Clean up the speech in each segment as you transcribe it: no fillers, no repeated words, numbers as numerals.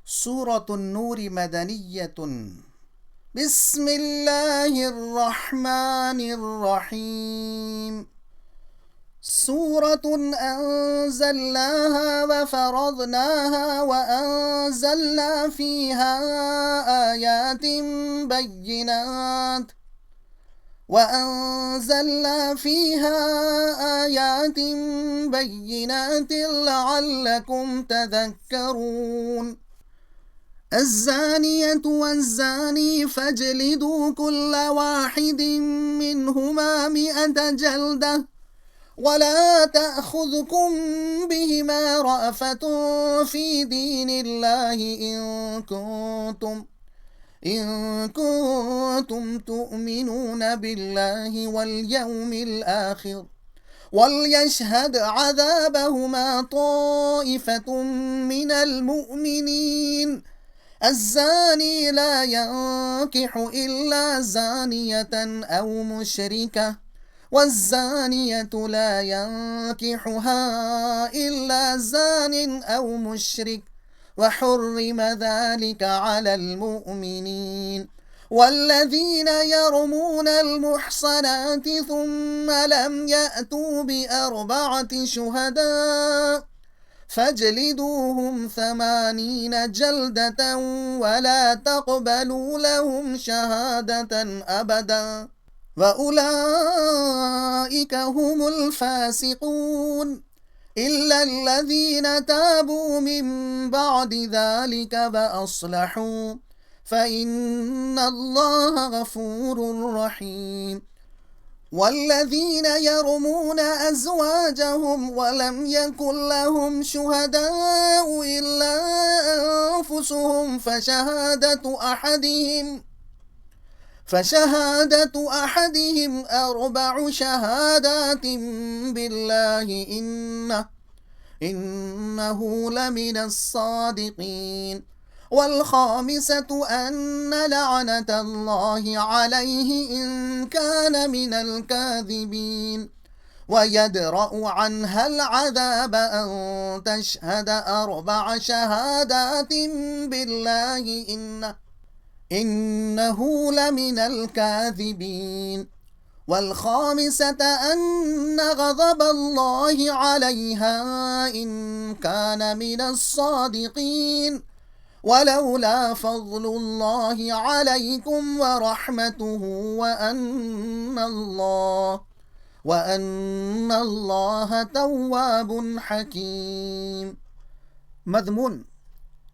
سورة النور مدنية. بسم الله الرحمن الرحيم. سورة أنزلناها وفرضناها وأنزلنا فيها آيات بينات لعلكم تذكرون. الزانية والزاني فاجلدوا كل واحد منهما 100 جلدة ولا تأخذكم بهما رأفة في دين الله إن كنتم تؤمنون بالله واليوم الآخر وليشهد عذابهما طائفة من المؤمنين. الزاني لا ينكح إلا زانية أو مشركة والزانية لا ينكحها إلا زان أو مشرك وحرم ذلك على المؤمنين. والذين يرمون المحصنات ثم لم يأتوا ب4 شهداء فاجلدوهم 80 جلدة ولا تقبلوا لهم شهادة أبدا وأولئك هم الفاسقون إلا الذين تابوا من بعد ذلك وأصلحوا فإن الله غفور رحيم. والذين يرمون أزواجهم ولم يكن لهم شهداء إلا أنفسهم فشهادة أحدهم 4 شهادات بالله إنه لمن الصادقين. والخامسة أن لعنة الله عليه إن كان من الكاذبين ويدرأ عنها العذاب أن تشهد 4 شهادات بالله إنه لمن الكاذبين. والخامسة أن غضب الله عليها إن كان من الصادقين ولولا فضل الله عليكم ورحمته وأن الله تواب حکیم۔ مضمون: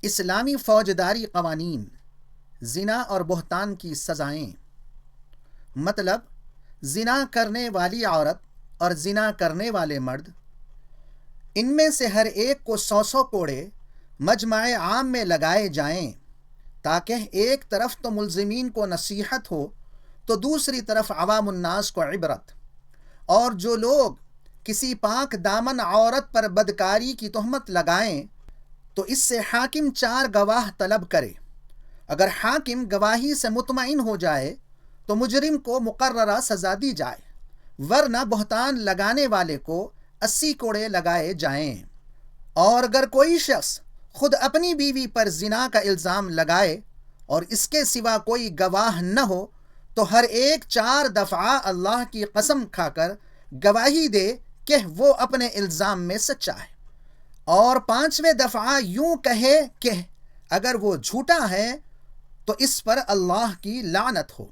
اسلامی فوجداری قوانین، زنا اور بہتان کی سزائیں۔ مطلب: زنا کرنے والی عورت اور زنا کرنے والے مرد، ان میں سے ہر ایک کو 100 کوڑے مجمع عام میں لگائے جائیں، تاکہ ایک طرف تو ملزمین کو نصیحت ہو تو دوسری طرف عوام الناس کو عبرت۔ اور جو لوگ کسی پاک دامن عورت پر بدکاری کی تہمت لگائیں تو اس سے حاکم 4 گواہ طلب کرے۔ اگر حاکم گواہی سے مطمئن ہو جائے تو مجرم کو مقررہ سزا دی جائے، ورنہ بہتان لگانے والے کو 80 کوڑے لگائے جائیں۔ اور اگر کوئی شخص خود اپنی بیوی پر زنا کا الزام لگائے اور اس کے سوا کوئی گواہ نہ ہو تو ہر ایک 4 دفعہ اللہ کی قسم کھا کر گواہی دے کہ وہ اپنے الزام میں سچا ہے، اور 5ویں دفعہ یوں کہے کہ اگر وہ جھوٹا ہے تو اس پر اللہ کی لعنت ہو۔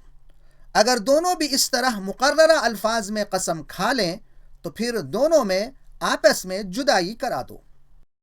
اگر دونوں بھی اس طرح مقررہ الفاظ میں قسم کھا لیں تو پھر دونوں میں آپس میں جدائی کرا دو۔